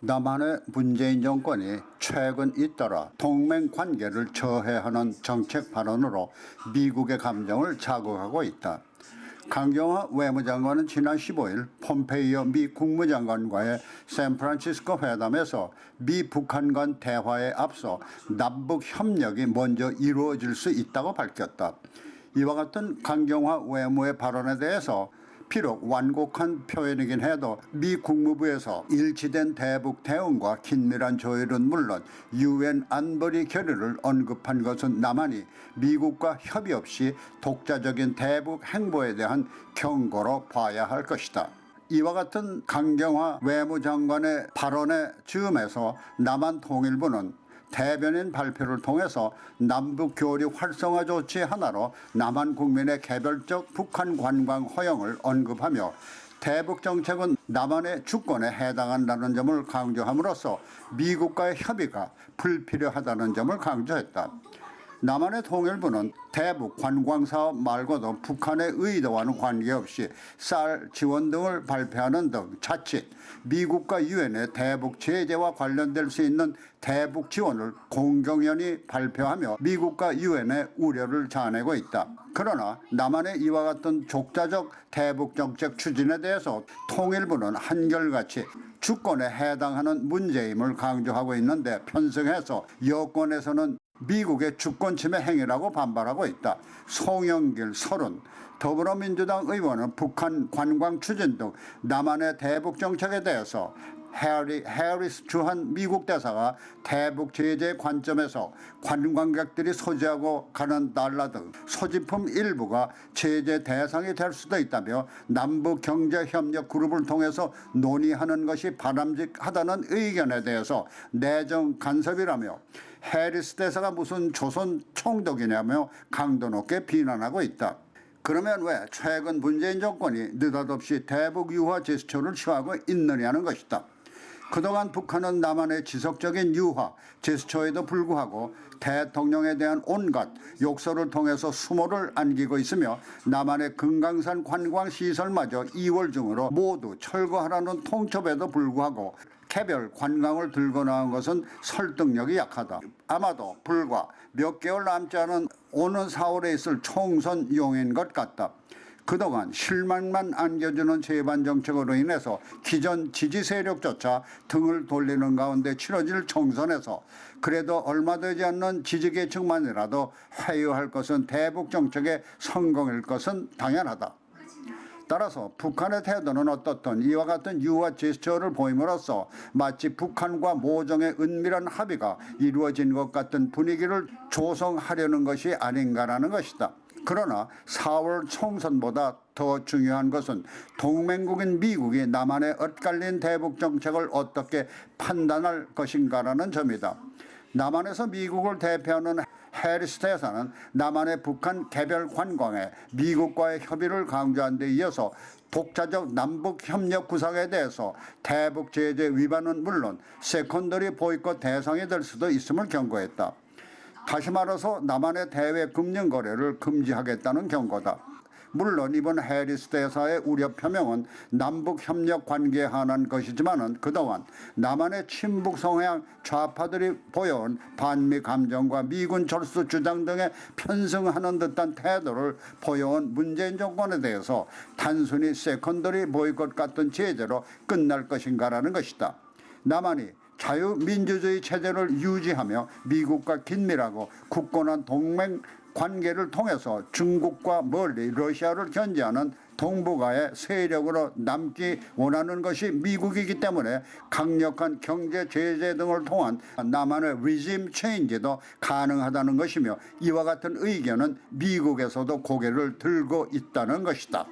남한의 문재인 정권이 최근 잇따라 동맹 관계를 저해하는 정책 발언으로 미국의 감정을 자극하고 있다. 강경화 외무장관은 지난 15일 폼페이오 미 국무장관과의 샌프란시스코 회담에서 미 북한 간 대화에 앞서 남북 협력이 먼저 이루어질 수 있다고 밝혔다. 이와 같은 강경화 외무의 발언에 대해서 비록 완곡한 표현이긴 해도 미 국무부에서 일치된 대북 대응과 긴밀한 조율은 물론 유엔 안보리 결의를 언급한 것은 남한이 미국과 협의 없이 독자적인 대북 행보에 대한 경고로 봐야 할 것이다. 이와 같은 강경화 외무장관의 발언의 즈음에서 남한 통일부는 대변인 발표를 통해서 남북 교류 활성화 조치 하나로 남한 국민의 개별적 북한 관광 허용을 언급하며 대북 정책은 남한의 주권에 해당한다는 점을 강조함으로써 미국과의 협의가 불필요하다는 점을 강조했다. 남한의 통일부는 대북 관광사업 말고도 북한의 의도와는 관계없이 쌀 지원 등을 발표하는 등 자칫 미국과 유엔의 대북 제재와 관련될 수 있는 대북 지원을 공경연히 발표하며 미국과 유엔의 우려를 자아내고 있다. 그러나 남한의 이와 같은 독자적 대북 정책 추진에 대해서 통일부는 한결같이 주권에 해당하는 문제임을 강조하고 있는데 편승해서 여권에서는 미국의 주권 침해 행위라고 반발하고 있다. 송영길, 설훈, 더불어민주당 의원은 북한 관광 추진 등 남한의 대북 정책에 대해서 해리스 주한 미국 대사가 대북 제재 관점에서 관광객들이 소지하고 가는 달러 등 소지품 일부가 제재 대상이 될 수도 있다며 남북 경제협력 그룹을 통해서 논의하는 것이 바람직하다는 의견에 대해서 내정 간섭이라며 해리스 대사가 무슨 조선 총독이냐며 강도 높게 비난하고 있다. 그러면 왜 최근 문재인 정권이 느닷없이 대북 유화 제스처를 취하고 있느냐는 것이다. 그동안 북한은 남한의 지속적인 유화 제스처에도 불구하고 대통령에 대한 온갖 욕설을 통해서 수모를 안기고 있으며 남한의 금강산 관광시설마저 2월 중으로 모두 철거하라는 통첩에도 불구하고 개별 관광을 들고 나온 것은 설득력이 약하다. 아마도 불과 몇 개월 남지 않은 오는 4월에 있을 총선용인 것 같다. 그동안 실망만 안겨주는 재반 정책으로 인해서 기존 지지 세력조차 등을 돌리는 가운데 치러질 총선에서 그래도 얼마 되지 않는 지지계층만이라도 회유할 것은 대북 정책의 성공일 것은 당연하다. 따라서 북한의 태도는 어떻든 이와 같은 유화 제스처를 보임으로써 마치 북한과 모종의 은밀한 합의가 이루어진 것 같은 분위기를 조성하려는 것이 아닌가라는 것이다. 그러나 4월 총선보다 더 중요한 것은 동맹국인 미국이 남한의 엇갈린 대북 정책을 어떻게 판단할 것인가라는 점이다. 남한에서 미국을 대표하는 해리스 대사는 남한의 북한 개별 관광에 미국과의 협의를 강조한 데 이어서 독자적 남북 협력 구상에 대해서 대북 제재 위반은 물론 세컨더리 보이콧 대상이 될 수도 있음을 경고했다. 다시 말해서 남한의 대외 금융 거래를 금지하겠다는 경고다. 물론 이번 해리스 대사의 우려 표명은 남북 협력 관계에 한한 것이지만은 그동안 남한의 친북 성향 좌파들이 보여온 반미 감정과 미군 철수 주장 등에 편승하는 듯한 태도를 보여온 문재인 정권에 대해서 단순히 세컨더리 보이콧 같은 제재로 끝날 것인가라는 것이다. 남한이 자유민주주의 체제를 유지하며 미국과 긴밀하고 굳건한 동맹 관계를 통해서 중국과 멀리 러시아를 견제하는 동북아의 세력으로 남기 원하는 것이 미국이기 때문에 강력한 경제 제재 등을 통한 남한의 리짐 체인지도 가능하다는 것이며 이와 같은 의견은 미국에서도 고개를 들고 있다는 것이다.